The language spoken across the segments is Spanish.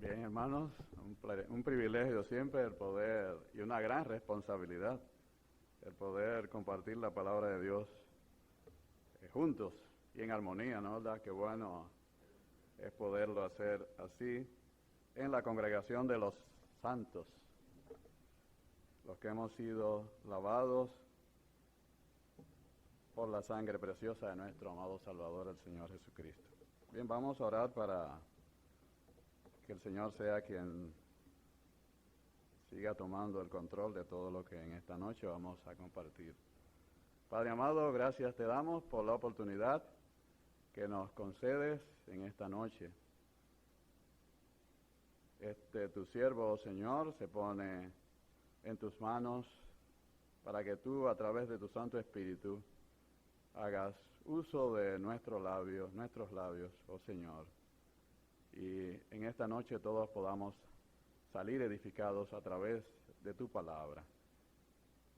Bien, hermanos, un privilegio siempre el poder y una gran responsabilidad el poder compartir la palabra de Dios juntos y en armonía, ¿no? ¿Verdad? Qué bueno es poderlo hacer así en la congregación de los santos, los que hemos sido lavados por la sangre preciosa de nuestro amado Salvador, el Señor Jesucristo. Bien, vamos a orar para que el Señor sea quien siga tomando el control de todo lo que en esta noche vamos a compartir. Padre amado, gracias te damos por la oportunidad que nos concedes en esta noche. Tu siervo, oh Señor, se pone en tus manos para que tú, a través de tu Santo Espíritu, hagas uso de nuestros labios, oh Señor. Y en esta noche todos podamos salir edificados a través de tu palabra.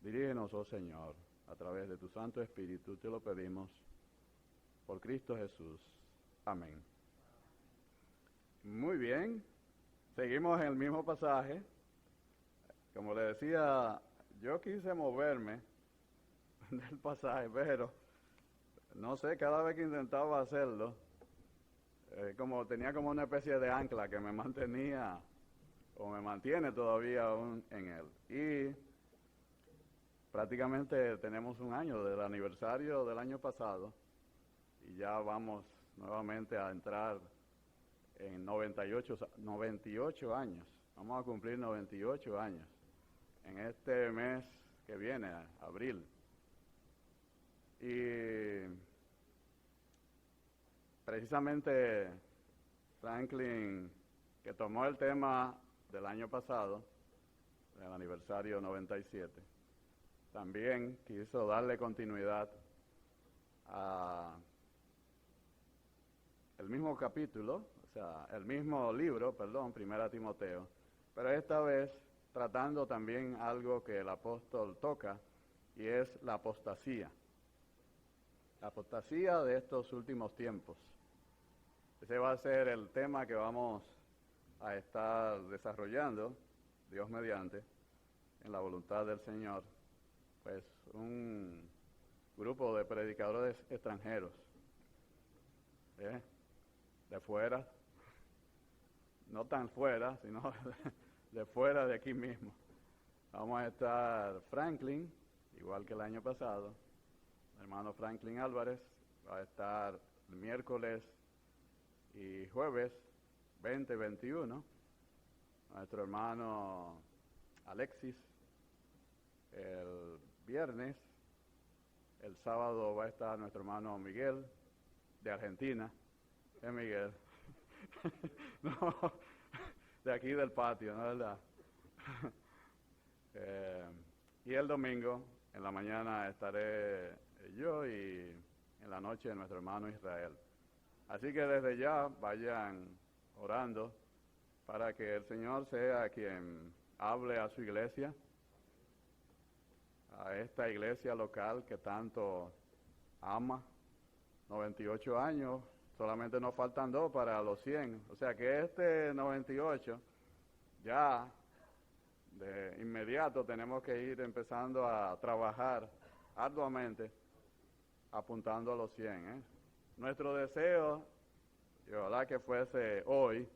Dirígenos, oh Señor, a través de tu Santo Espíritu, te lo pedimos, por Cristo Jesús. Amén. Muy bien, seguimos en el mismo pasaje. Como le decía, yo quise moverme del pasaje, pero no sé, cada vez que intentaba hacerlo, tenía como una especie de ancla que me mantenía o me mantiene todavía aún en él. Y prácticamente tenemos un año del aniversario del año pasado y ya vamos nuevamente a entrar en 98 años. Vamos a cumplir 98 años en este mes que viene, abril. Y precisamente Franklin, que tomó el tema del año pasado, del aniversario 97, también quiso darle continuidad a el mismo capítulo, o sea, el mismo libro, Primera Timoteo, pero esta vez tratando también algo que el apóstol toca, y es la apostasía. La apostasía de estos últimos tiempos. Ese va a ser el tema que vamos a estar desarrollando, Dios mediante, en la voluntad del Señor. Pues un grupo de predicadores extranjeros, de fuera, no tan fuera, sino de fuera de aquí mismo. Vamos a estar Franklin, igual que el año pasado, el hermano Franklin Álvarez, va a estar el miércoles y jueves 20 y 21, nuestro hermano Alexis el viernes, el sábado va a estar nuestro hermano Miguel de Argentina, Miguel, no, de aquí del patio, ¿no es verdad? Y el domingo, en la mañana estaré yo y en la noche nuestro hermano Israel. Así que desde ya vayan orando para que el Señor sea quien hable a su iglesia, a esta iglesia local que tanto ama. 98 años, solamente nos faltan 2 para los 100. O sea que este 98 ya de inmediato tenemos que ir empezando a trabajar arduamente apuntando a los 100. Nuestro deseo, y ojalá que fuese hoy,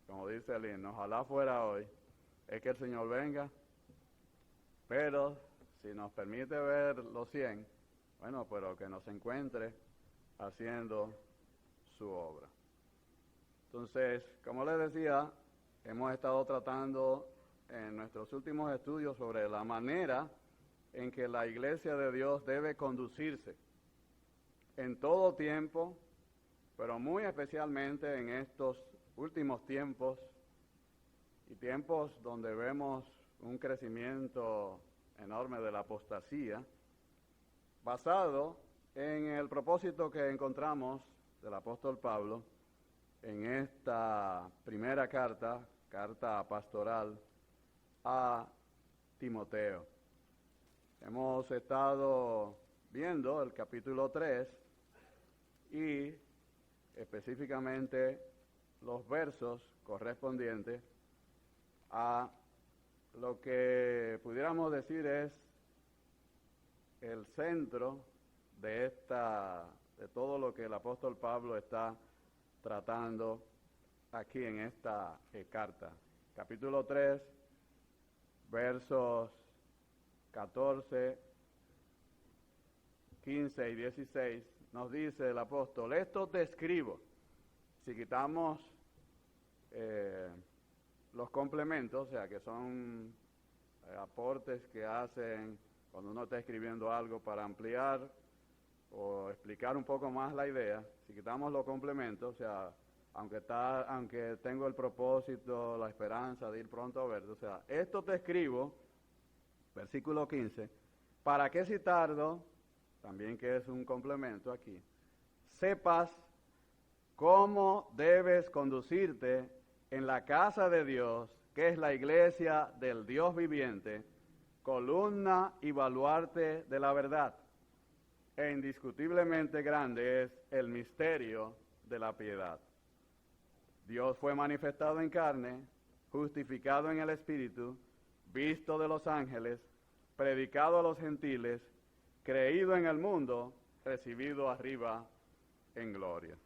como dice el himno, ojalá fuera hoy, es que el Señor venga, pero si nos permite ver los 100, bueno, pero que nos encuentre haciendo su obra. Entonces, como les decía, hemos estado tratando en nuestros últimos estudios sobre la manera en que la iglesia de Dios debe conducirse en todo tiempo, pero muy especialmente en estos últimos tiempos y tiempos donde vemos un crecimiento enorme de la apostasía, basado en el propósito que encontramos del apóstol Pablo en esta primera carta pastoral a Timoteo. Hemos estado viendo el capítulo 3 y específicamente los versos correspondientes a lo que pudiéramos decir es el centro de todo lo que el apóstol Pablo está tratando aquí en esta carta. Capítulo 3, versos 14, 15 y 16, nos dice el apóstol: esto te escribo. Si quitamos los complementos, o sea, que son aportes que hacen cuando uno está escribiendo algo para ampliar o explicar un poco más la idea, si quitamos los complementos, o sea, aunque tengo el propósito, la esperanza de ir pronto a verte, o sea, esto te escribo, versículo 15, para que si tardo, también que es un complemento aquí, sepas cómo debes conducirte en la casa de Dios, que es la iglesia del Dios viviente, columna y baluarte de la verdad. E indiscutiblemente grande es el misterio de la piedad. Dios fue manifestado en carne, justificado en el Espíritu, visto de los ángeles, predicado a los gentiles, creído en el mundo, recibido arriba en gloria.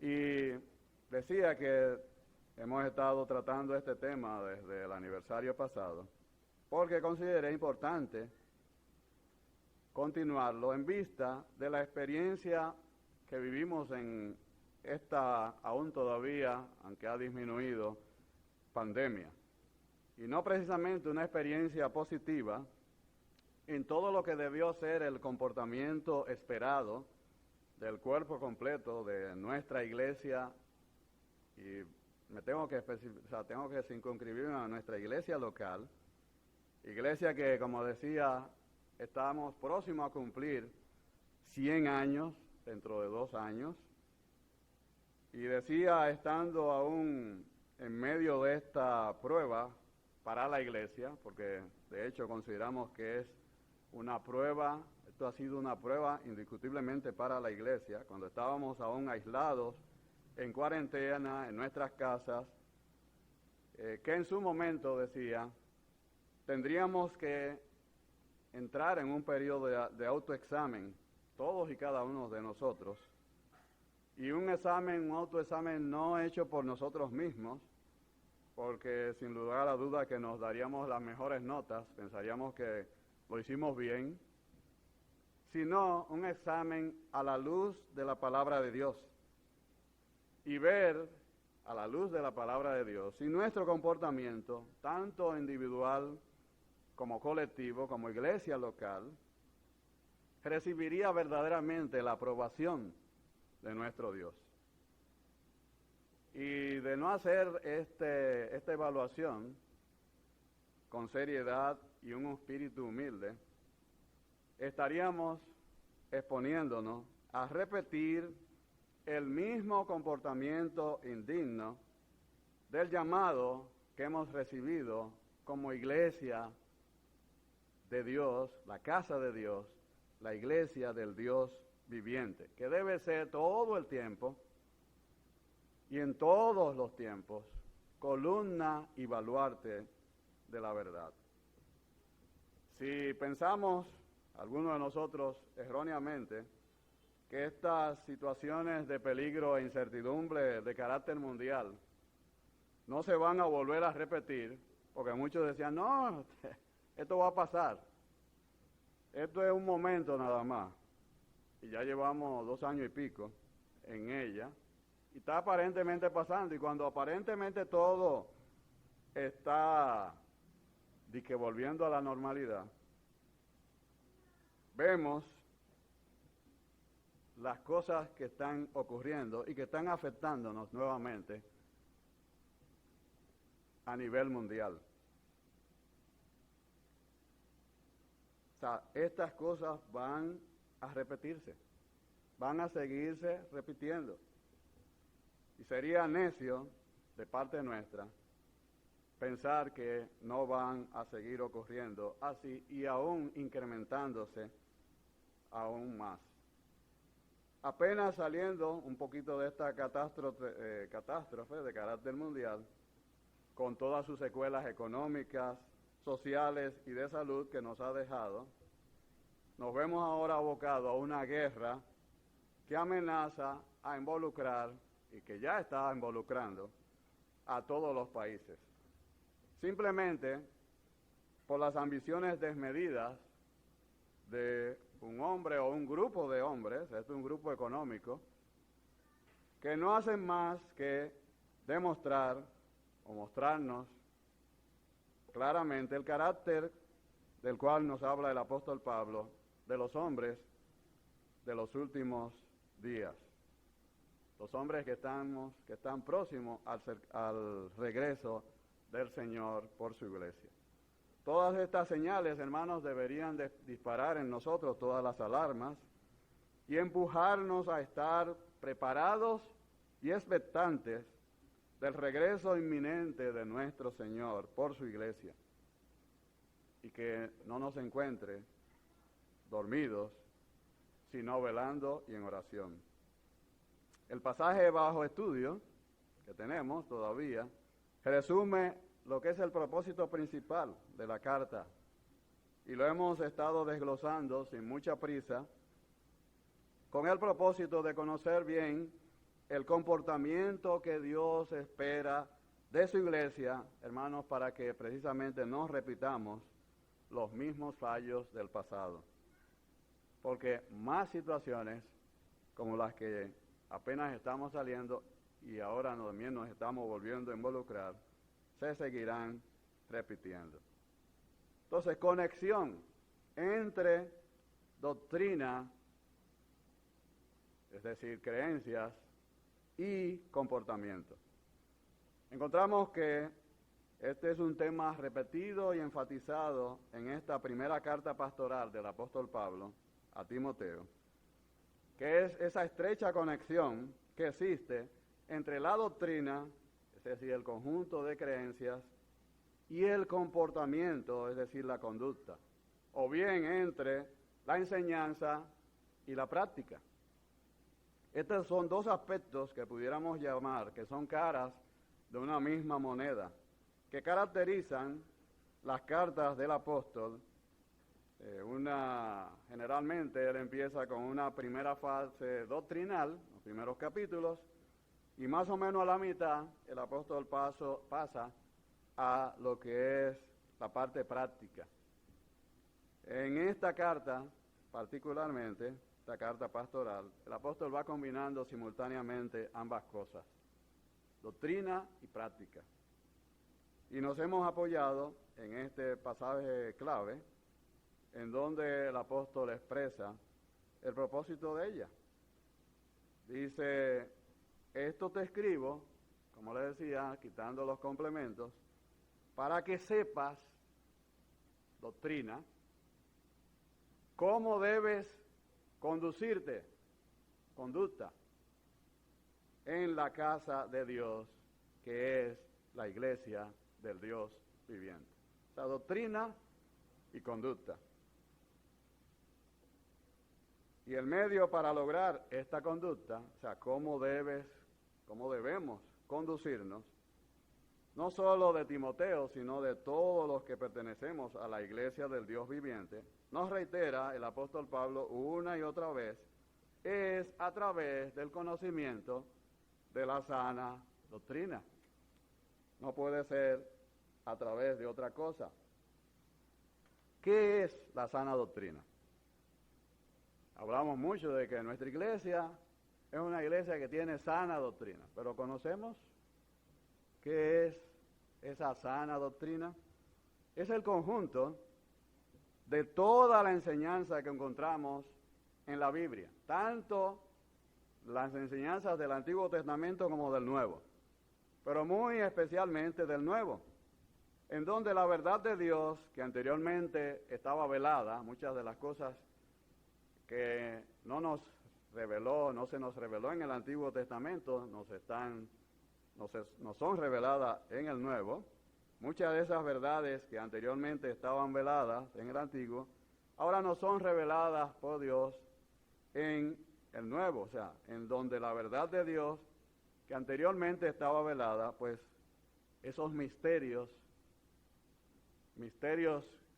Y decía que hemos estado tratando este tema desde el aniversario pasado, porque consideré importante continuarlo en vista de la experiencia que vivimos en esta, aún todavía, aunque ha disminuido, pandemia. Y no precisamente una experiencia positiva en todo lo que debió ser el comportamiento esperado del cuerpo completo de nuestra iglesia, y tengo que circunscribirme a nuestra iglesia local, iglesia que, como decía, estamos próximos a cumplir 100 años dentro de 2 años, y decía, estando aún en medio de esta prueba para la iglesia, porque de hecho consideramos que es una prueba, esto ha sido una prueba indiscutiblemente para la iglesia, cuando estábamos aún aislados, en cuarentena, en nuestras casas, que en su momento, decía, tendríamos que entrar en un periodo de autoexamen, todos y cada uno de nosotros, y un autoexamen no hecho por nosotros mismos, porque sin lugar a duda que nos daríamos las mejores notas, pensaríamos que lo hicimos bien, sino un examen a la luz de la palabra de Dios, y ver a la luz de la palabra de Dios si nuestro comportamiento, tanto individual como colectivo, como iglesia local, recibiría verdaderamente la aprobación de nuestro Dios. Y de no hacer esta evaluación con seriedad y un espíritu humilde, estaríamos exponiéndonos a repetir el mismo comportamiento indigno del llamado que hemos recibido como iglesia de Dios, la casa de Dios, la iglesia del Dios viviente, que debe ser todo el tiempo y en todos los tiempos columna y baluarte de la verdad. Si pensamos, algunos de nosotros erróneamente, que estas situaciones de peligro e incertidumbre de carácter mundial no se van a volver a repetir, porque muchos decían, no, esto va a pasar, esto es un momento nada más, y ya llevamos 2 años y pico en ella, y está aparentemente pasando, y cuando aparentemente todo está volviendo a la normalidad, vemos las cosas que están ocurriendo y que están afectándonos nuevamente a nivel mundial. O sea, estas cosas van a repetirse, van a seguirse repitiendo. Y sería necio de parte nuestra pensar que no van a seguir ocurriendo así y aún incrementándose aún más. apenas saliendo un poquito de esta catástrofe de carácter mundial, con todas sus secuelas económicas, sociales y de salud que nos ha dejado, nos vemos ahora abocados a una guerra que amenaza a involucrar, y que ya está involucrando, a todos los países. Simplemente por las ambiciones desmedidas de un hombre o un grupo de hombres, es un grupo económico, que no hacen más que demostrar o mostrarnos claramente el carácter del cual nos habla el apóstol Pablo de los hombres de los últimos días. Los hombres que están próximos al regreso del Señor por su iglesia. Todas estas señales, hermanos, deberían disparar en nosotros todas las alarmas y empujarnos a estar preparados y expectantes del regreso inminente de nuestro Señor por su iglesia, y que no nos encuentre dormidos, sino velando y en oración. El pasaje bajo estudio que tenemos todavía resume lo que es el propósito principal de la carta, y lo hemos estado desglosando sin mucha prisa, con el propósito de conocer bien el comportamiento que Dios espera de su iglesia, hermanos, para que precisamente no repitamos los mismos fallos del pasado. Porque más situaciones como las que apenas estamos saliendo y ahora también nos estamos volviendo a involucrar, se seguirán repitiendo. Entonces, conexión entre doctrina, es decir, creencias, y comportamiento. Encontramos que este es un tema repetido y enfatizado en esta primera carta pastoral del apóstol Pablo a Timoteo, que es esa estrecha conexión que existe entre la doctrina, es decir, el conjunto de creencias, y el comportamiento, es decir, la conducta, o bien entre la enseñanza y la práctica. Estos son dos aspectos que pudiéramos llamar, que son caras de una misma moneda, que caracterizan las cartas del apóstol. Generalmente él empieza con una primera fase doctrinal, los primeros capítulos, y más o menos a la mitad el apóstol pasa a lo que es la parte práctica. En esta carta, particularmente, esta carta pastoral, el apóstol va combinando simultáneamente ambas cosas, doctrina y práctica. Y nos hemos apoyado en este pasaje clave, en donde el apóstol expresa el propósito de ella. Dice, esto te escribo, como le decía, quitando los complementos, para que sepas, doctrina, cómo debes conducirte, conducta, en la casa de Dios, que es la iglesia del Dios viviente. O sea, doctrina y conducta. Y el medio para lograr esta conducta, o sea, cómo debemos conducirnos, no solo de Timoteo, sino de todos los que pertenecemos a la iglesia del Dios viviente, nos reitera el apóstol Pablo una y otra vez, es a través del conocimiento de la sana doctrina. No puede ser a través de otra cosa. ¿Qué es la sana doctrina? Hablamos mucho de que nuestra iglesia es una iglesia que tiene sana doctrina, pero ¿conocemos qué es esa sana doctrina? Es el conjunto de toda la enseñanza que encontramos en la Biblia, tanto las enseñanzas del Antiguo Testamento como del Nuevo, pero muy especialmente del Nuevo, en donde la verdad de Dios, que anteriormente estaba velada, muchas de las cosas que no se nos reveló en el Antiguo Testamento, nos son reveladas en el Nuevo. Muchas de esas verdades que anteriormente estaban veladas en el Antiguo, ahora nos son reveladas por Dios en el nuevo, o sea, en donde la verdad de Dios, que anteriormente estaba velada, pues esos misterios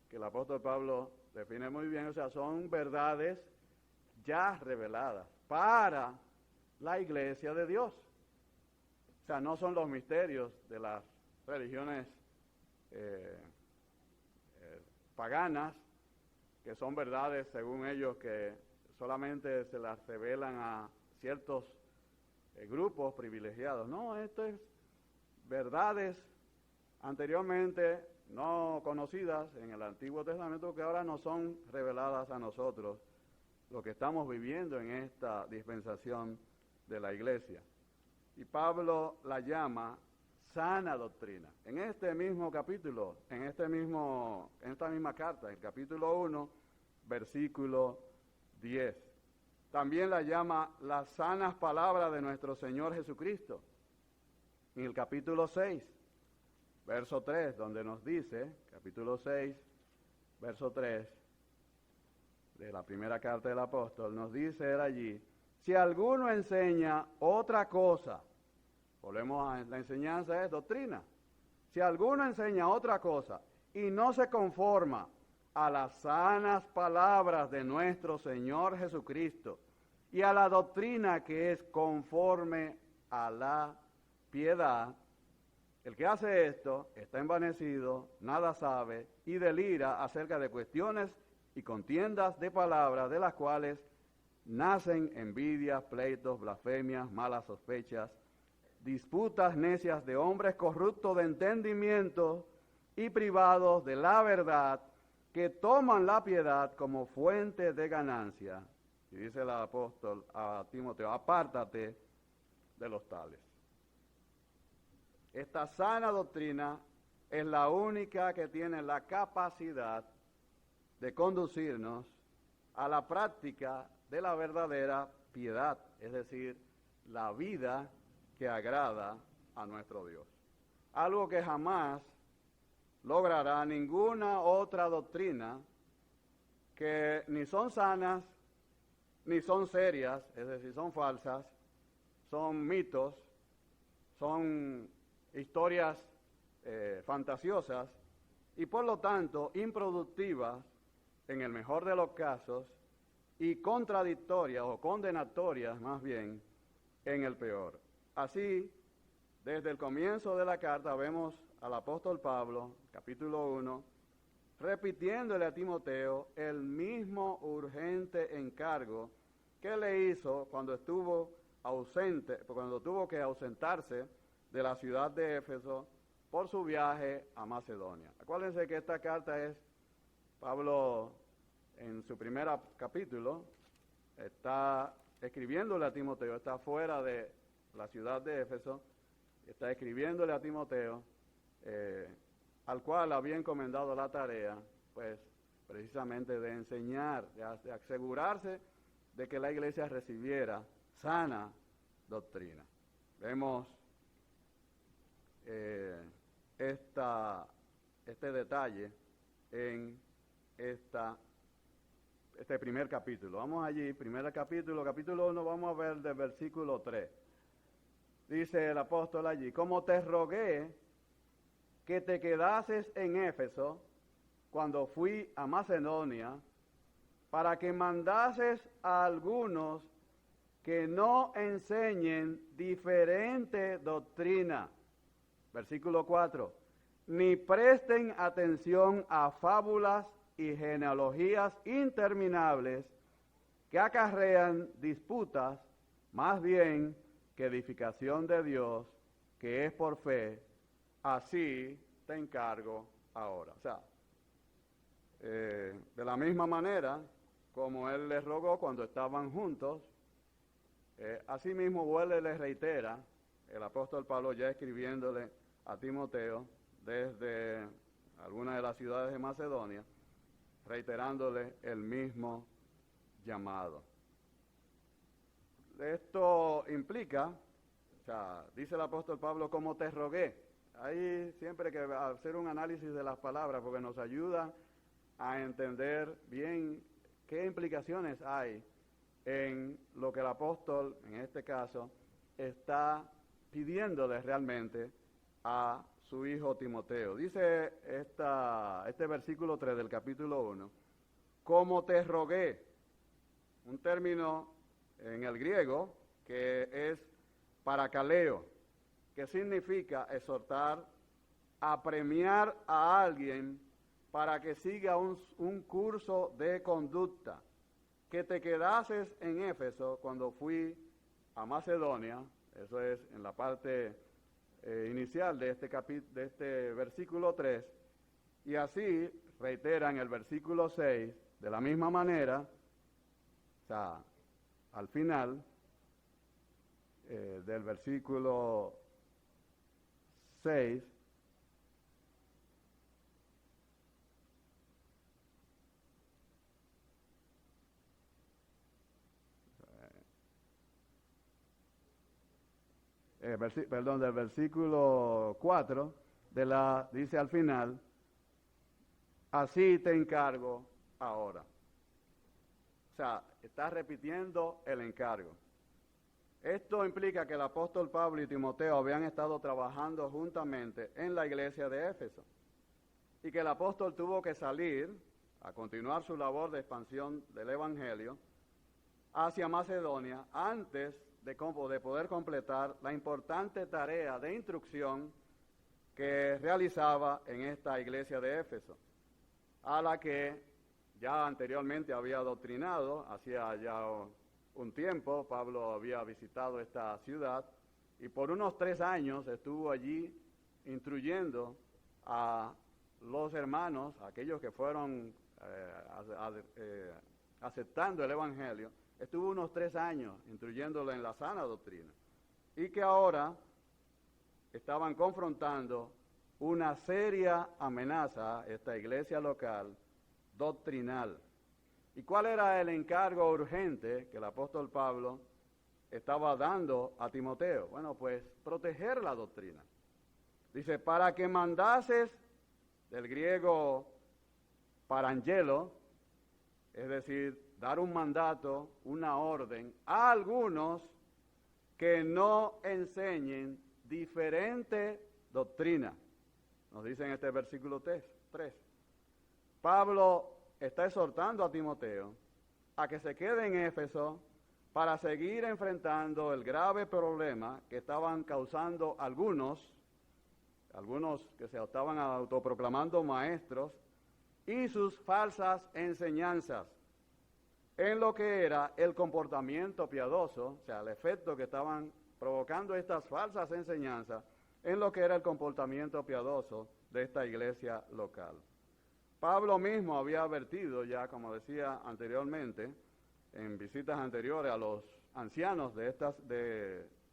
que el apóstol Pablo define muy bien, o sea, son verdades ya reveladas para la iglesia de Dios. O sea, no son los misterios de las religiones paganas, que son verdades según ellos que solamente se las revelan a ciertos grupos privilegiados. No, esto es verdades anteriormente no conocidas en el Antiguo Testamento que ahora nos son reveladas a nosotros, lo que estamos viviendo en esta dispensación de la iglesia. Y Pablo la llama sana doctrina. En este mismo capítulo, en esta misma carta, el capítulo 1, versículo 10. También la llama las sanas palabras de nuestro Señor Jesucristo. En el capítulo 6, verso 3, donde nos dice, capítulo 6, verso 3, de la primera carta del apóstol, nos dice él allí, si alguno enseña otra cosa, volvemos a la enseñanza, es doctrina. Si alguno enseña otra cosa y no se conforma a las sanas palabras de nuestro Señor Jesucristo y a la doctrina que es conforme a la piedad, el que hace esto está envanecido, nada sabe y delira acerca de cuestiones y contiendas de palabras de las cuales nacen envidias, pleitos, blasfemias, malas sospechas, disputas necias de hombres corruptos de entendimiento y privados de la verdad, que toman la piedad como fuente de ganancia. Y dice el apóstol a Timoteo, apártate de los tales. Esta sana doctrina es la única que tiene la capacidad de conducirnos a la práctica de la verdadera piedad, es decir, la vida que agrada a nuestro Dios. Algo que jamás logrará ninguna otra doctrina, que ni son sanas, ni son serias, es decir, son falsas, son mitos, son historias fantasiosas y por lo tanto improductivas en el mejor de los casos y contradictorias o condenatorias más bien en el peor. Así, desde el comienzo de la carta vemos al apóstol Pablo, capítulo 1, repitiéndole a Timoteo el mismo urgente encargo que le hizo cuando estuvo ausente, cuando tuvo que ausentarse de la ciudad de Éfeso por su viaje a Macedonia. Acuérdense que esta carta es, Pablo en su primer capítulo está escribiéndole a Timoteo, está fuera de la ciudad de Éfeso, está escribiéndole a Timoteo, al cual había encomendado la tarea, pues precisamente de enseñar, de asegurarse de que la iglesia recibiera sana doctrina. Vemos este detalle en este primer capítulo. Vamos allí, primer capítulo 1, vamos a ver del versículo 3. Dice el apóstol allí, como te rogué que te quedases en Éfeso cuando fui a Macedonia, para que mandases a algunos que no enseñen diferente doctrina. Versículo 4, ni presten atención a fábulas y genealogías interminables que acarrean disputas, más bien que edificación de Dios, que es por fe. Así te encargo ahora. O sea, de la misma manera como él les rogó cuando estaban juntos, así mismo vuelve y les reitera el apóstol Pablo, ya escribiéndole a Timoteo desde alguna de las ciudades de Macedonia, reiterándole el mismo llamado. Esto implica, o sea, dice el apóstol Pablo, como te rogué. Ahí siempre hay que hacer un análisis de las palabras porque nos ayuda a entender bien qué implicaciones hay en lo que el apóstol, en este caso, está pidiéndole realmente a su hijo Timoteo. Dice este versículo 3 del capítulo 1, como te rogué, un término en el griego que es parakaleo, que significa exhortar, apremiar a alguien para que siga un curso de conducta, que te quedases en Éfeso cuando fui a Macedonia, eso es en la parte inicial de este versículo 3, y así reitera en el versículo 6, de la misma manera, o sea, al final del versículo 6, del versículo 4, dice al final, así te encargo ahora. O sea, está repitiendo el encargo. Esto implica que el apóstol Pablo y Timoteo habían estado trabajando juntamente en la iglesia de Éfeso y que el apóstol tuvo que salir a continuar su labor de expansión del evangelio hacia Macedonia antes de poder completar la importante tarea de instrucción que realizaba en esta iglesia de Éfeso, a la que ya anteriormente había adoctrinado. Hacía ya un tiempo Pablo había visitado esta ciudad y por unos 3 años estuvo allí instruyendo a los hermanos, aquellos que fueron aceptando el evangelio. Estuvo unos 3 años instruyéndolo en la sana doctrina y que ahora estaban confrontando una seria amenaza a esta iglesia local doctrinal. ¿Y cuál era el encargo urgente que el apóstol Pablo estaba dando a Timoteo? Bueno, pues proteger la doctrina. Dice, para que mandases, del griego parangelo, es decir, dar un mandato, una orden, a algunos que no enseñen diferente doctrina. Nos dice en este versículo 3. Pablo está exhortando a Timoteo a que se quede en Éfeso para seguir enfrentando el grave problema que estaban causando algunos que se estaban autoproclamando maestros y sus falsas enseñanzas en lo que era el comportamiento piadoso, o sea, el efecto que estaban provocando estas falsas enseñanzas en lo que era el comportamiento piadoso de esta iglesia local. Pablo mismo había advertido ya, como decía anteriormente, en visitas anteriores a los ancianos de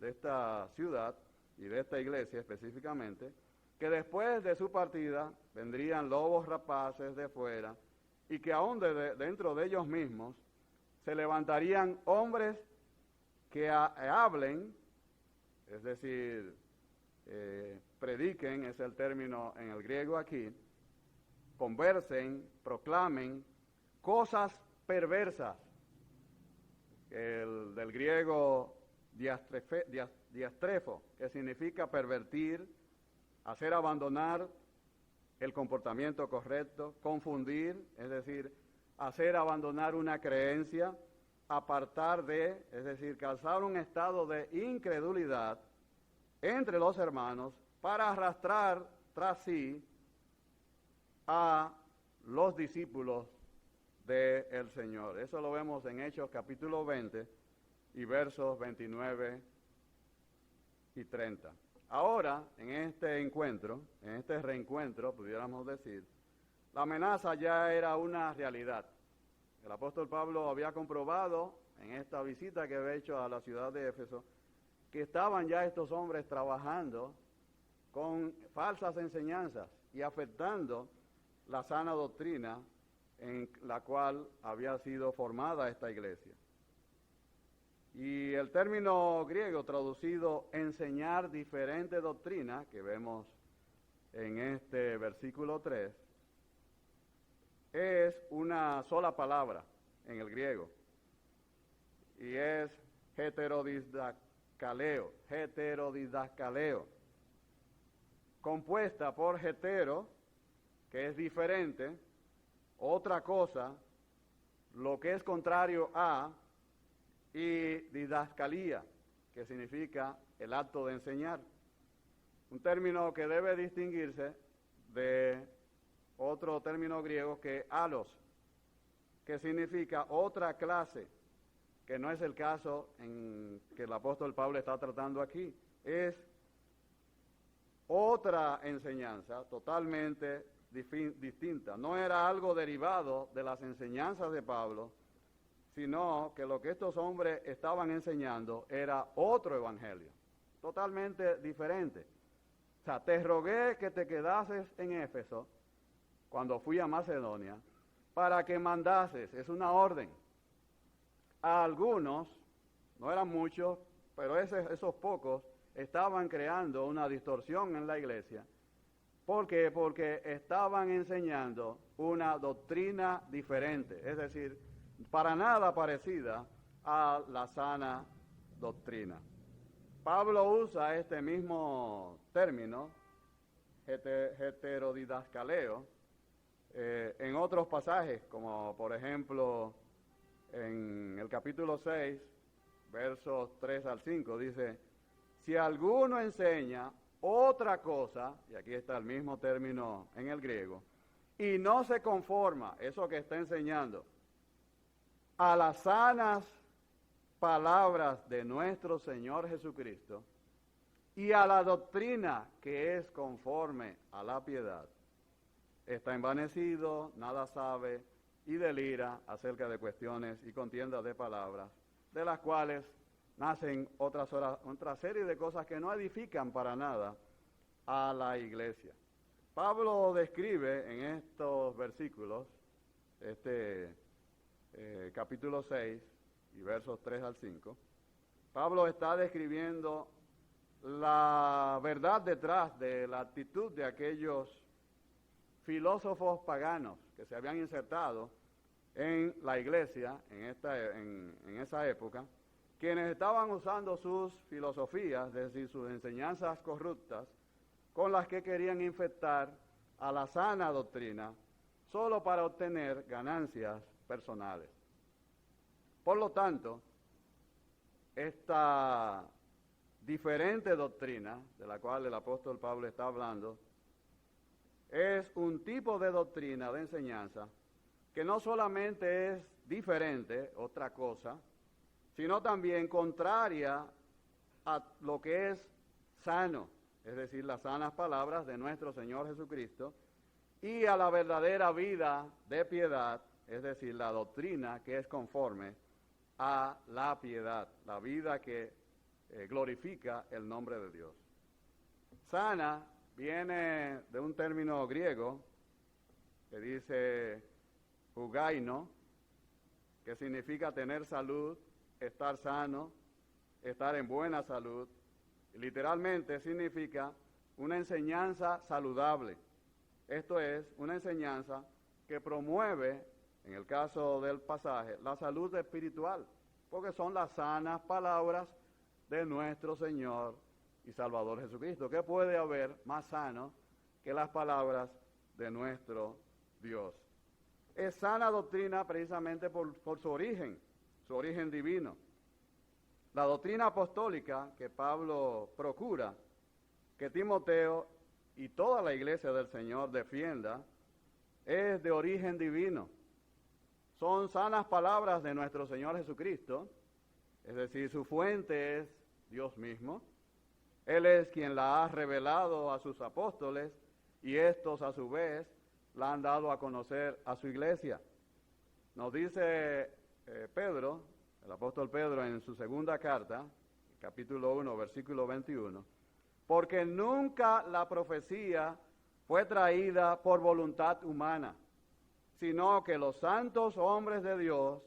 esta ciudad y de esta iglesia específicamente, que después de su partida vendrían lobos rapaces de fuera y que aún dentro de ellos mismos se levantarían hombres que hablen, es decir, prediquen, es el término en el griego aquí, conversen, proclamen cosas perversas, del griego diastrefo, que significa pervertir, hacer abandonar el comportamiento correcto, confundir, es decir, hacer abandonar una creencia, apartar de, es decir, causar un estado de incredulidad entre los hermanos para arrastrar tras sí a los discípulos del Señor. Eso lo vemos en Hechos capítulo 20 y versos 29 y 30. Ahora, en este reencuentro, pudiéramos decir, la amenaza ya era una realidad. El apóstol Pablo había comprobado en esta visita que había hecho a la ciudad de Éfeso que estaban ya estos hombres trabajando con falsas enseñanzas y afectando la sana doctrina en la cual había sido formada esta iglesia. Y el término griego traducido enseñar diferente doctrina, que vemos en este versículo 3, es una sola palabra en el griego. y es heterodidascaleo, compuesta por hetero, que es diferente, otra cosa, lo que es contrario a, y didascalía, que significa el acto de enseñar. Un término que debe distinguirse de otro término griego que alos, que significa otra clase, que no es el caso en que el apóstol Pablo está tratando aquí. Es otra enseñanza totalmente distinta. No era algo derivado de las enseñanzas de Pablo, sino que lo que estos hombres estaban enseñando era otro evangelio, totalmente diferente. O sea, te rogué que te quedases en Éfeso cuando fui a Macedonia, para que mandases, es una orden, a algunos, no eran muchos, pero esos pocos estaban creando una distorsión en la iglesia. ¿Por qué? Porque estaban enseñando una doctrina diferente, es decir, para nada parecida a la sana doctrina. Pablo usa este mismo término, heterodidascaleo, en otros pasajes, como por ejemplo en el capítulo 6, versos 3 al 5, dice, si alguno enseña otra cosa, y aquí está el mismo término en el griego, y no se conforma, eso que está enseñando, a las sanas palabras de nuestro Señor Jesucristo y a la doctrina que es conforme a la piedad, está envanecido, nada sabe y delira acerca de cuestiones y contiendas de palabras, de las cuales nacen otra serie de cosas que no edifican para nada a la iglesia. Pablo describe en estos versículos, capítulo 6 y versos 3 al 5, Pablo está describiendo la verdad detrás de la actitud de aquellos filósofos paganos que se habían insertado en la iglesia en esa época, quienes estaban usando sus filosofías, es decir, sus enseñanzas corruptas, con las que querían infectar a la sana doctrina, solo para obtener ganancias personales. Por lo tanto, esta diferente doctrina, de la cual el apóstol Pablo está hablando, es un tipo de doctrina, de enseñanza, que no solamente es diferente, otra cosa, sino también contraria a lo que es sano, es decir, las sanas palabras de nuestro Señor Jesucristo, y a la verdadera vida de piedad, es decir, la doctrina que es conforme a la piedad, la vida que glorifica el nombre de Dios. Sana viene de un término griego que dice hugaino, que significa tener salud, estar sano, estar en buena salud. Literalmente significa una enseñanza saludable. Esto es, una enseñanza que promueve, en el caso del pasaje, la salud espiritual, porque son las sanas palabras de nuestro Señor y Salvador Jesucristo. ¿Qué puede haber más sano que las palabras de nuestro Dios? Es sana doctrina precisamente por su origen divino. La doctrina apostólica que Pablo procura que Timoteo y toda la iglesia del Señor defienda es de origen divino. Son sanas palabras de nuestro Señor Jesucristo, es decir, su fuente es Dios mismo. Él es quien la ha revelado a sus apóstoles y estos a su vez la han dado a conocer a su iglesia. Nos dice Pedro, el apóstol Pedro en su segunda carta, capítulo 1, versículo 21, porque nunca la profecía fue traída por voluntad humana, sino que los santos hombres de Dios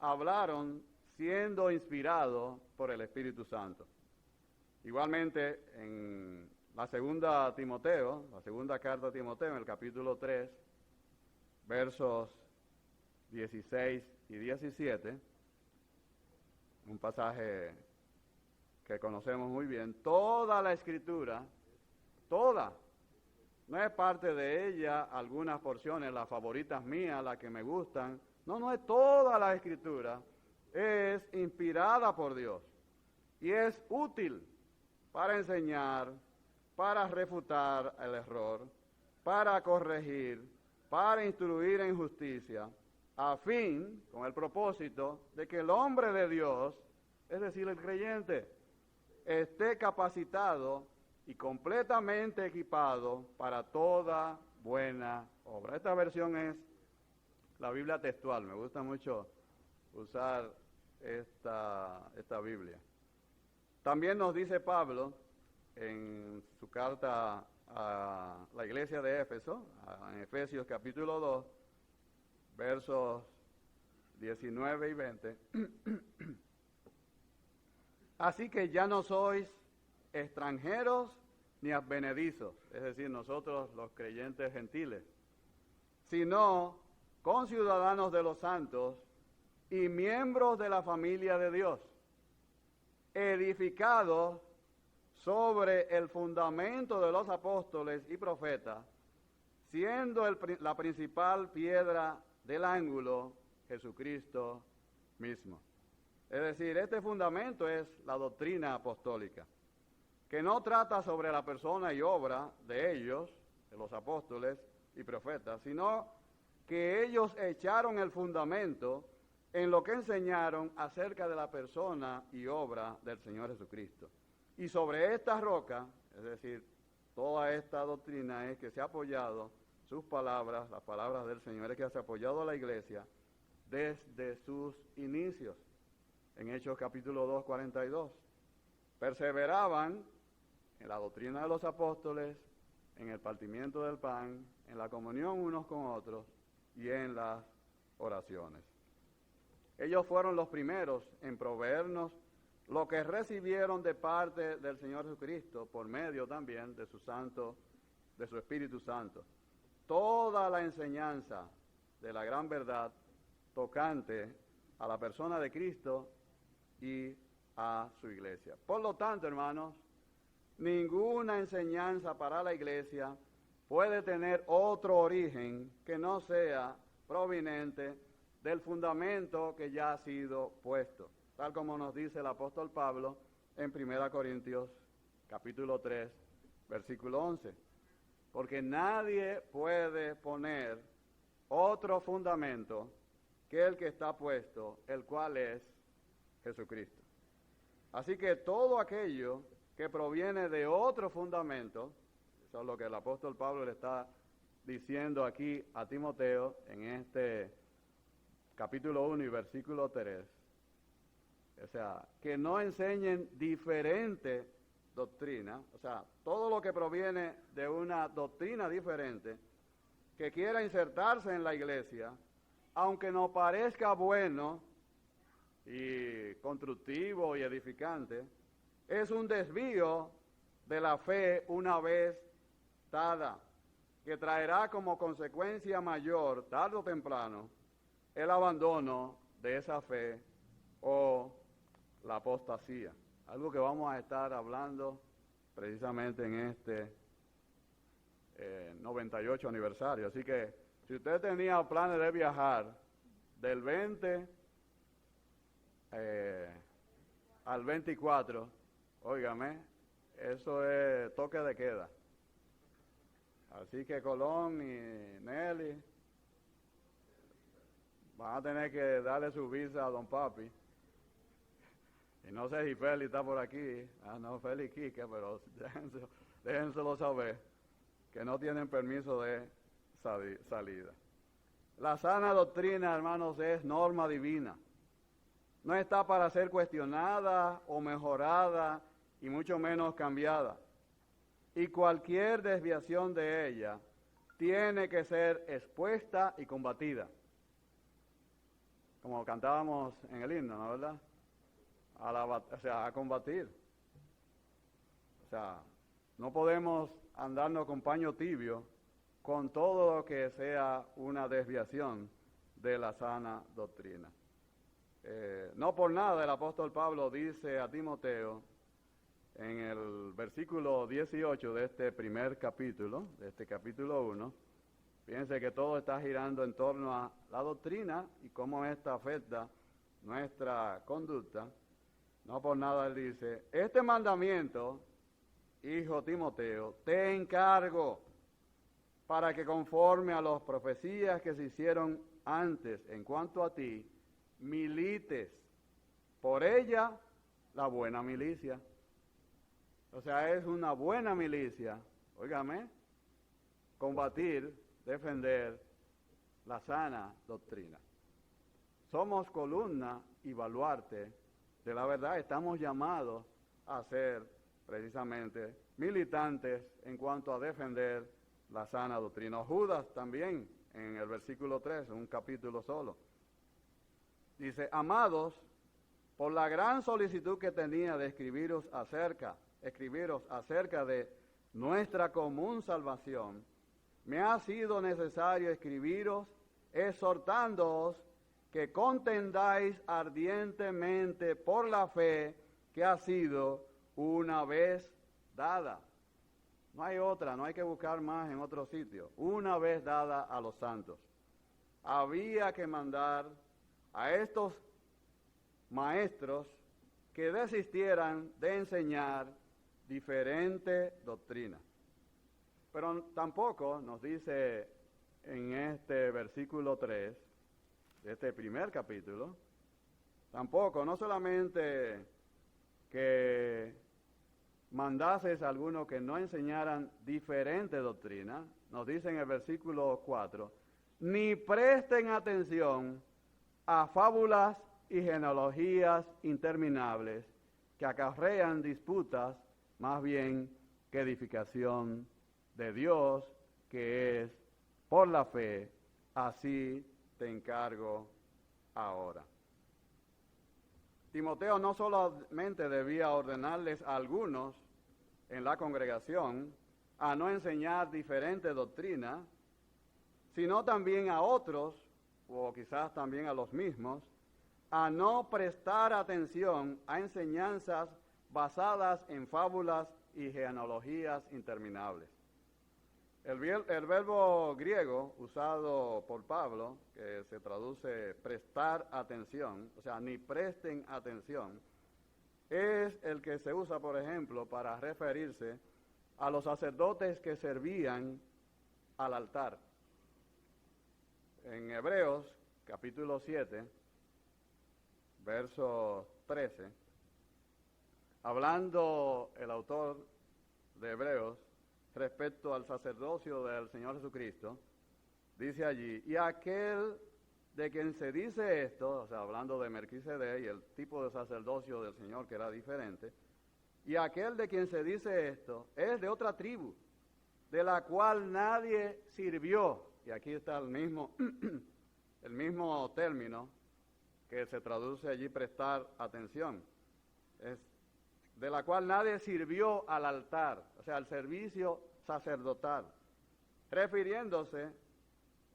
hablaron siendo inspirados por el Espíritu Santo. Igualmente, en la segunda carta a Timoteo, en el capítulo 3, versos 16 y 17, un pasaje que conocemos muy bien. Toda la Escritura, toda, no es parte de ella algunas porciones, las favoritas mías, las que me gustan. No es toda la Escritura, es inspirada por Dios y es útil para enseñar, para refutar el error, para corregir, para instruir en justicia, a fin, con el propósito, de que el hombre de Dios, es decir, el creyente, esté capacitado y completamente equipado para toda buena obra. Esta versión es la Biblia textual. Me gusta mucho usar esta Biblia. También nos dice Pablo en su carta a la iglesia de Éfeso, en Efesios capítulo 2, versos 19 y 20. Así que ya no sois extranjeros ni advenedizos, es decir, nosotros los creyentes gentiles, sino conciudadanos de los santos y miembros de la familia de Dios, edificados sobre el fundamento de los apóstoles y profetas, siendo la principal piedra del ángulo Jesucristo mismo. Es decir, este fundamento es la doctrina apostólica, que no trata sobre la persona y obra de ellos, de los apóstoles y profetas, sino que ellos echaron el fundamento en lo que enseñaron acerca de la persona y obra del Señor Jesucristo. Y sobre esta roca, es decir, toda esta doctrina es que se ha apoyado sus palabras, las palabras del Señor, es que se ha apoyado a la iglesia desde sus inicios. En Hechos capítulo 2, 42. Perseveraban en la doctrina de los apóstoles, en el partimiento del pan, en la comunión unos con otros y en las oraciones. Ellos fueron los primeros en proveernos lo que recibieron de parte del Señor Jesucristo, por medio también de su Espíritu Santo. Toda la enseñanza de la gran verdad tocante a la persona de Cristo y a su iglesia. Por lo tanto, hermanos, ninguna enseñanza para la iglesia puede tener otro origen que no sea proveniente del fundamento que ya ha sido puesto, tal como nos dice el apóstol Pablo en 1 Corintios capítulo 3, versículo 11. Porque nadie puede poner otro fundamento que el que está puesto, el cual es Jesucristo. Así que todo aquello que proviene de otro fundamento, eso es lo que el apóstol Pablo le está diciendo aquí a Timoteo en este capítulo 1 y versículo 3, o sea, que no enseñen diferente doctrina, o sea, todo lo que proviene de una doctrina diferente, que quiera insertarse en la iglesia, aunque no parezca bueno y constructivo y edificante, es un desvío de la fe una vez dada, que traerá como consecuencia mayor, tarde o temprano, el abandono de esa fe o la apostasía. Algo que vamos a estar hablando precisamente en este 98 aniversario. Así que si usted tenía planes de viajar del 20 al 24, óigame, eso es toque de queda. Así que Colón y Nelly van a tener que darle su visa a don Papi. Y no sé si Félix está por aquí. No, Félix Quique, pero déjenselo saber que no tienen permiso de salida. La sana doctrina, hermanos, es norma divina. No está para ser cuestionada o mejorada y mucho menos cambiada. Y cualquier desviación de ella tiene que ser expuesta y combatida. Como cantábamos en el himno, ¿no, verdad? A combatir. O sea, no podemos andarnos con paño tibio con todo lo que sea una desviación de la sana doctrina. No por nada el apóstol Pablo dice a Timoteo en el versículo 18 de este primer capítulo, de este capítulo 1, fíjense que todo está girando en torno a la doctrina y cómo esta afecta nuestra conducta. No por nada él dice, este mandamiento, hijo Timoteo, te encargo para que conforme a las profecías que se hicieron antes en cuanto a ti, milites por ella la buena milicia. O sea, es una buena milicia, óigame, combatir, defender la sana doctrina. Somos columna y baluarte de la verdad, estamos llamados a ser precisamente militantes en cuanto a defender la sana doctrina. Judas también, en el versículo 3, un capítulo solo, dice, amados, por la gran solicitud que tenía de escribiros acerca de nuestra común salvación, me ha sido necesario escribiros exhortándoos que contendáis ardientemente por la fe que ha sido una vez dada. No hay otra, no hay que buscar más en otro sitio. Una vez dada a los santos. Había que mandar a estos maestros que desistieran de enseñar diferente doctrina. Pero tampoco nos dice en este versículo 3, de este primer capítulo, tampoco, no solamente que mandases a algunos que no enseñaran diferente doctrina, nos dice en el versículo 4, ni presten atención a fábulas y genealogías interminables que acarrean disputas más bien que edificación de Dios, que es por la fe, así te encargo ahora. Timoteo no solamente debía ordenarles a algunos en la congregación a no enseñar diferente doctrina, sino también a otros, o quizás también a los mismos, a no prestar atención a enseñanzas basadas en fábulas y genealogías interminables. El verbo griego usado por Pablo, que se traduce prestar atención, o sea, ni presten atención, es el que se usa, por ejemplo, para referirse a los sacerdotes que servían al altar. En Hebreos, capítulo 7, verso 13, hablando el autor de Hebreos respecto al sacerdocio del Señor Jesucristo, dice allí, y aquel de quien se dice esto, o sea, hablando de Melquisedec y el tipo de sacerdocio del Señor que era diferente, y aquel de quien se dice esto es de otra tribu, de la cual nadie sirvió, y aquí está el mismo término que se traduce allí prestar atención, es de la cual nadie sirvió al altar, o sea, al servicio sacerdotal, refiriéndose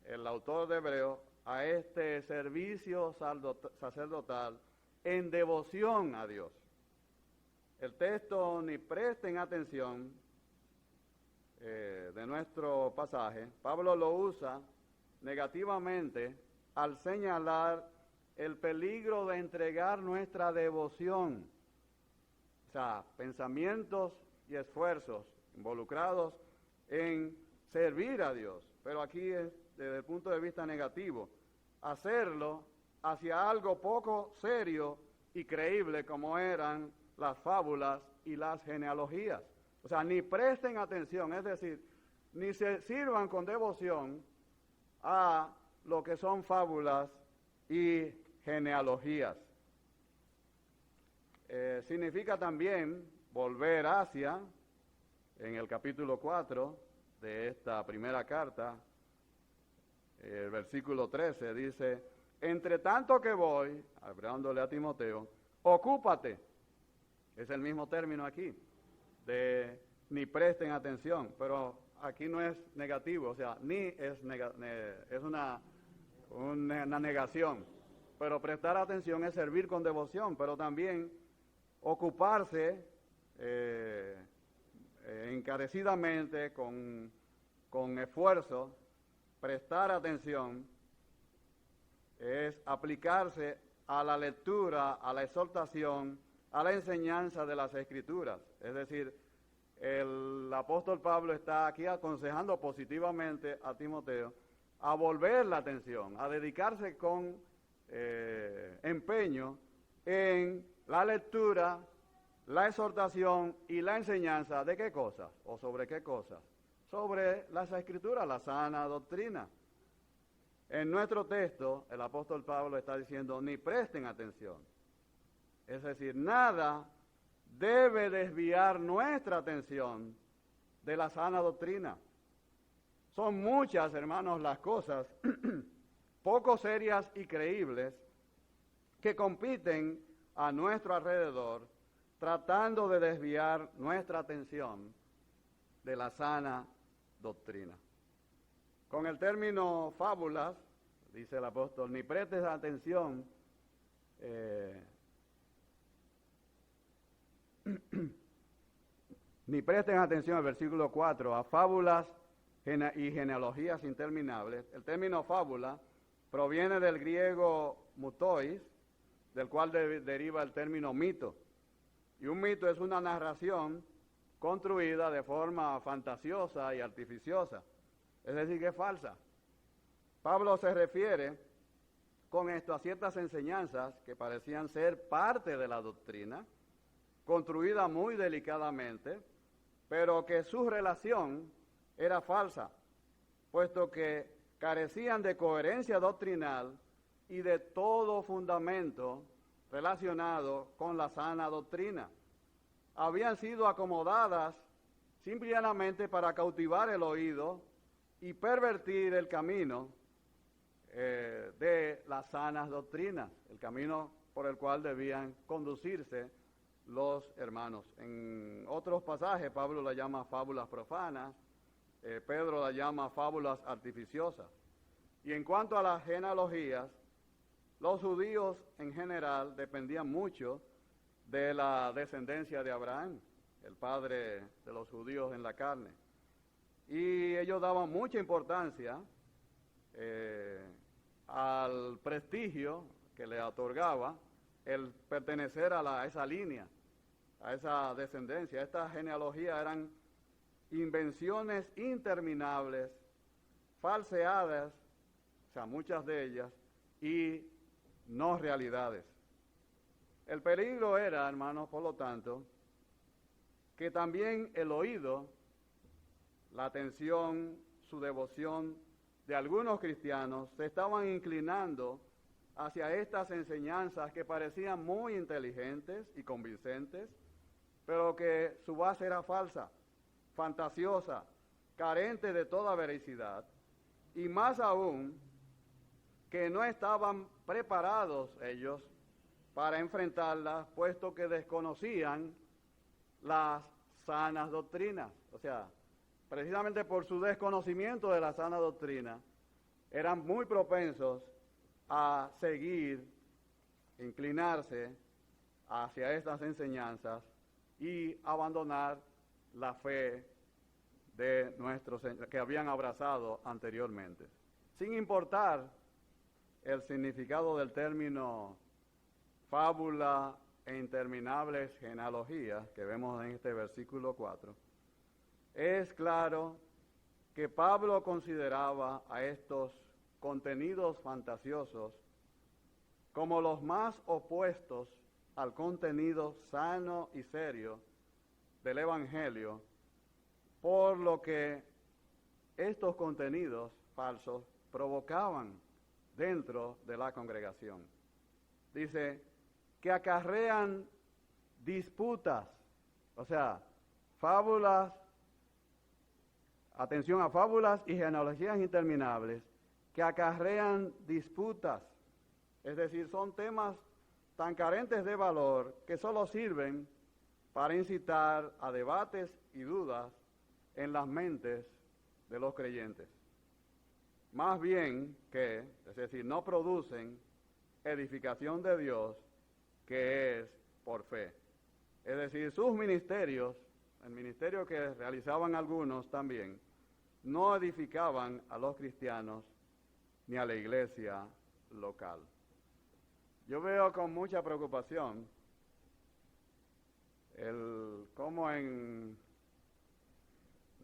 el autor de Hebreo a este servicio sacerdotal en devoción a Dios. El texto, ni presten atención de nuestro pasaje, Pablo lo usa negativamente al señalar el peligro de entregar nuestra devoción, o sea, pensamientos y esfuerzos involucrados en servir a Dios, pero aquí es desde el punto de vista negativo, hacerlo hacia algo poco serio y creíble como eran las fábulas y las genealogías. O sea, ni presten atención, es decir, ni se sirvan con devoción a lo que son fábulas y genealogías. Significa también volver hacia, en el capítulo 4 de esta primera carta, el versículo 13 dice, entre tanto que voy, hablándole a Timoteo, ocúpate, es el mismo término aquí, de ni presten atención, pero aquí no es negativo, o sea, ni es una negación, pero prestar atención es servir con devoción, pero también ocuparse encarecidamente, con esfuerzo, prestar atención, es aplicarse a la lectura, a la exhortación, a la enseñanza de las Escrituras. Es decir, el apóstol Pablo está aquí aconsejando positivamente a Timoteo a volver la atención, a dedicarse con empeño en la lectura, la exhortación y la enseñanza de qué cosas, o sobre qué cosas, sobre las Escrituras, la sana doctrina. En nuestro texto, el apóstol Pablo está diciendo, ni presten atención. Es decir, nada debe desviar nuestra atención de la sana doctrina. Son muchas, hermanos, las cosas poco serias y creíbles que compiten a nuestro alrededor, tratando de desviar nuestra atención de la sana doctrina. Con el término fábulas, dice el apóstol, ni prestes atención ni presten atención al versículo 4, a fábulas y genealogías interminables. El término fábula proviene del griego mutois, del cual deriva el término mito. Y un mito es una narración construida de forma fantasiosa y artificiosa, es decir, que es falsa. Pablo se refiere con esto a ciertas enseñanzas que parecían ser parte de la doctrina, construida muy delicadamente, pero que su relación era falsa, puesto que carecían de coherencia doctrinal y de todo fundamento relacionado con la sana doctrina. Habían sido acomodadas simple y llanamente para cautivar el oído y pervertir el camino de las sanas doctrinas, el camino por el cual debían conducirse los hermanos. En otros pasajes Pablo la llama fábulas profanas, Pedro la llama fábulas artificiosas. Y en cuanto a las genealogías, los judíos en general dependían mucho de la descendencia de Abraham, el padre de los judíos en la carne. Y ellos daban mucha importancia al prestigio que le otorgaba el pertenecer a esa línea, a esa descendencia. Estas genealogías eran invenciones interminables, falseadas, o sea, muchas de ellas, y no realidades. El peligro era, hermanos, por lo tanto, que también el oído, la atención, su devoción de algunos cristianos se estaban inclinando hacia estas enseñanzas que parecían muy inteligentes y convincentes, pero que su base era falsa, fantasiosa, carente de toda veracidad, y más aún, que no estaban preparados ellos para enfrentarlas, puesto que desconocían las sanas doctrinas. O sea, precisamente por su desconocimiento de la sana doctrina, eran muy propensos a seguir, inclinarse hacia estas enseñanzas y abandonar la fe de nuestros que habían abrazado anteriormente. Sin importar el significado del término fábula e interminables genealogías que vemos en este versículo 4, es claro que Pablo consideraba a estos contenidos fantasiosos como los más opuestos al contenido sano y serio del Evangelio, por lo que estos contenidos falsos provocaban dentro de la congregación. Dice que acarrean disputas, o sea, fábulas, atención a fábulas y genealogías interminables, que acarrean disputas, es decir, son temas tan carentes de valor que solo sirven para incitar a debates y dudas en las mentes de los creyentes. Más bien que, es decir, no producen edificación de Dios que es por fe. Es decir, sus ministerios, el ministerio que realizaban algunos también, no edificaban a los cristianos ni a la iglesia local. Yo veo con mucha preocupación cómo en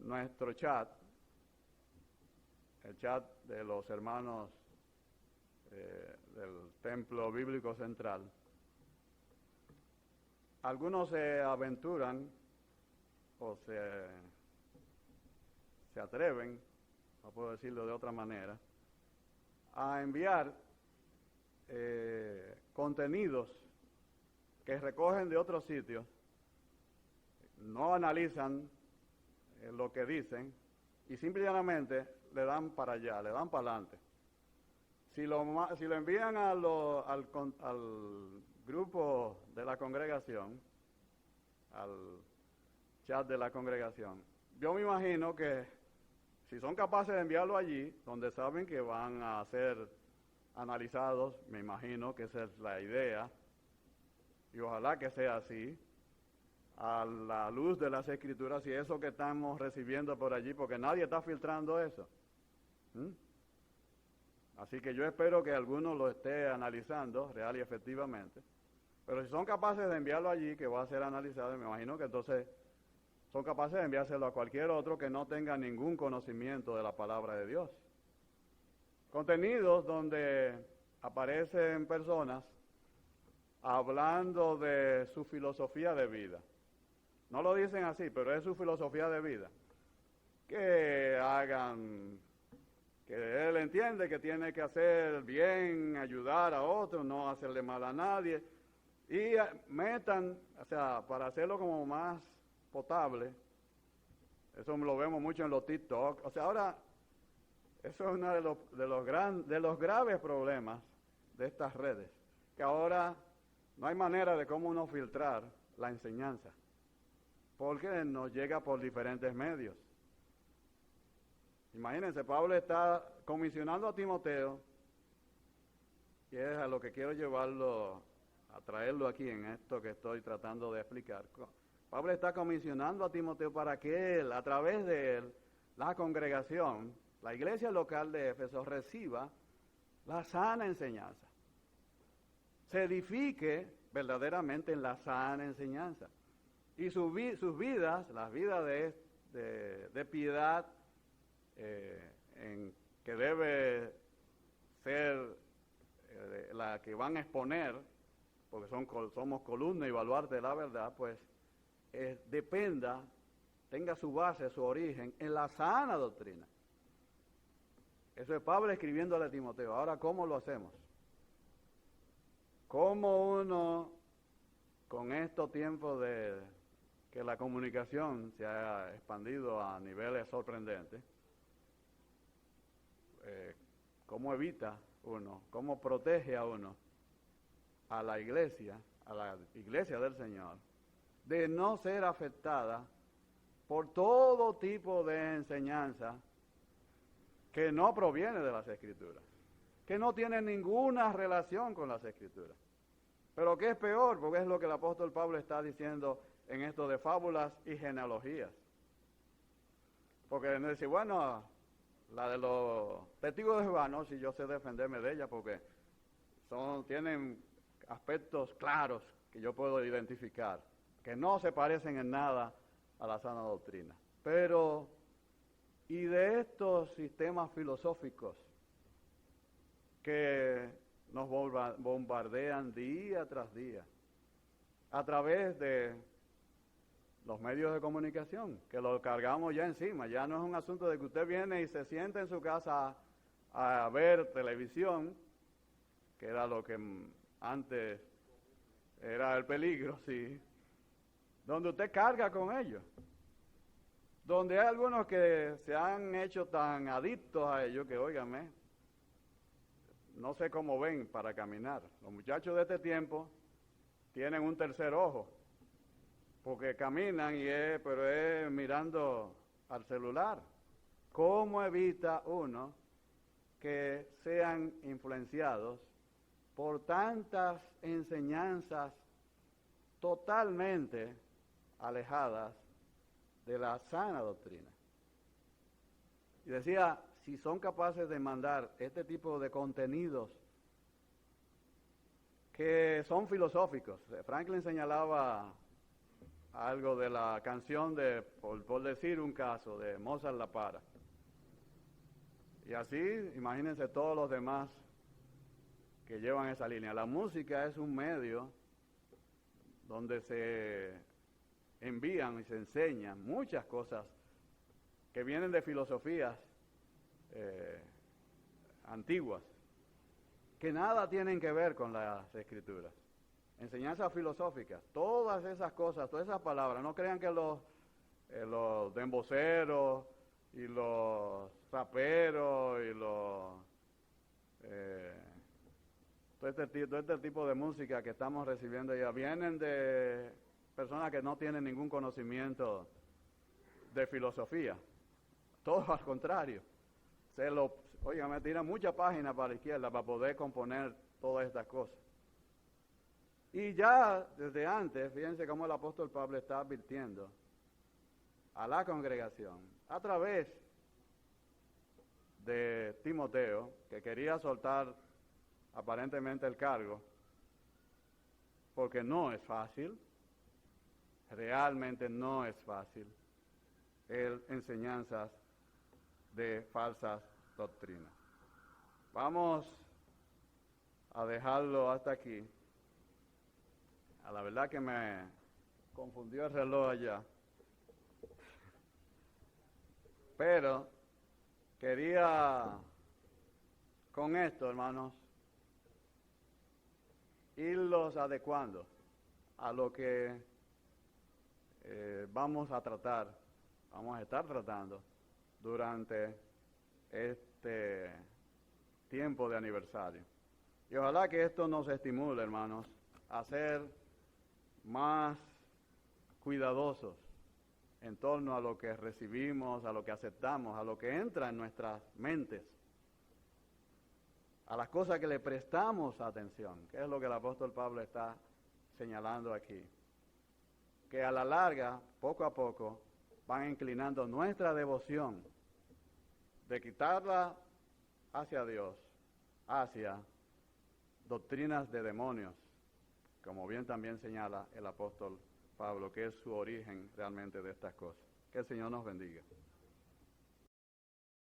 nuestro chat, el chat de los hermanos del Templo Bíblico Central, algunos se aventuran o se atreven, no puedo decirlo de otra manera, a enviar contenidos que recogen de otros sitios, no analizan lo que dicen y simplemente le dan para allá, le dan para adelante. Si lo envían al grupo de la congregación, al chat de la congregación, yo me imagino que si son capaces de enviarlo allí, donde saben que van a ser analizados, me imagino que esa es la idea, y ojalá que sea así, a la luz de las Escrituras y eso que estamos recibiendo por allí, porque nadie está filtrando eso. Así que yo espero que alguno lo esté analizando real y efectivamente, pero si son capaces de enviarlo allí, que va a ser analizado, me imagino que entonces son capaces de enviárselo a cualquier otro que no tenga ningún conocimiento de la palabra de Dios. Contenidos donde aparecen personas hablando de su filosofía de vida. No lo dicen así, pero es su filosofía de vida. Que él entiende que tiene que hacer bien, ayudar a otros, no hacerle mal a nadie. Y metan, o sea, para hacerlo como más potable, eso lo vemos mucho en los TikTok. O sea, ahora, eso es uno de los graves problemas de estas redes, que ahora no hay manera de cómo uno filtrar la enseñanza, porque nos llega por diferentes medios. Imagínense, Pablo está comisionando a Timoteo, y es a lo que quiero llevarlo, a traerlo aquí en esto que estoy tratando de explicar. Pablo está comisionando a Timoteo para que él, a través de él, la congregación, la iglesia local de Éfeso, reciba la sana enseñanza. Se edifique verdaderamente en la sana enseñanza. Y sus vidas, las vidas de piedad, que debe ser la que van a exponer, porque somos columna y baluarte de la verdad, pues tenga su base, su origen en la sana doctrina. Eso es Pablo escribiéndole a Timoteo. Ahora, ¿cómo lo hacemos? ¿Cómo uno, con estos tiempos de que la comunicación se ha expandido a niveles sorprendentes, cómo evita uno, cómo protege a uno, a la iglesia del Señor, de no ser afectada por todo tipo de enseñanza que no proviene de las Escrituras, que no tiene ninguna relación con las Escrituras? Pero que es peor, porque es lo que el apóstol Pablo está diciendo en esto de fábulas y genealogías. Porque no dice, bueno, la de los testigos de Jehová, no, si yo sé defenderme de ella, porque tienen aspectos claros que yo puedo identificar, que no se parecen en nada a la sana doctrina. Pero, y de estos sistemas filosóficos que nos bombardean día tras día, a través de los medios de comunicación, que lo cargamos ya encima. Ya no es un asunto de que usted viene y se sienta en su casa a ver televisión, que era lo que antes era el peligro, sí, donde usted carga con ellos, donde hay algunos que se han hecho tan adictos a ellos que, óigame, no sé cómo ven para caminar. Los muchachos de este tiempo tienen un tercer ojo, porque caminan pero es mirando al celular. ¿Cómo evita uno que sean influenciados por tantas enseñanzas totalmente alejadas de la sana doctrina. Y decía, si son capaces de mandar este tipo de contenidos que son filosóficos. Franklin señalaba algo de la canción de, por decir un caso, de Mozart La Para. Y así, imagínense todos los demás que llevan esa línea. La música es un medio donde se envían y se enseñan muchas cosas que vienen de filosofías antiguas, que nada tienen que ver con las escrituras. Enseñanzas filosóficas, todas esas cosas, todas esas palabras, no crean que los demboceros y los raperos y todo este tipo de música que estamos recibiendo ya vienen de personas que no tienen ningún conocimiento de filosofía. Todo al contrario. Me tiran muchas páginas para la izquierda para poder componer todas estas cosas. Y ya desde antes, fíjense cómo el apóstol Pablo está advirtiendo a la congregación a través de Timoteo, que quería soltar aparentemente el cargo, porque no es fácil, realmente no es fácil, enseñanzas de falsas doctrinas. Vamos a dejarlo hasta aquí. A la verdad que me confundió el reloj allá. Pero quería con esto, hermanos, irlos adecuando a lo que vamos a estar tratando durante este tiempo de aniversario. Y ojalá que esto nos estimule, hermanos, a ser más cuidadosos en torno a lo que recibimos, a lo que aceptamos, a lo que entra en nuestras mentes, a las cosas que le prestamos atención, que es lo que el apóstol Pablo está señalando aquí, que a la larga, poco a poco, van inclinando nuestra devoción de quitarla hacia Dios, hacia doctrinas de demonios, como bien también señala el apóstol Pablo, que es su origen realmente de estas cosas. Que el Señor nos bendiga.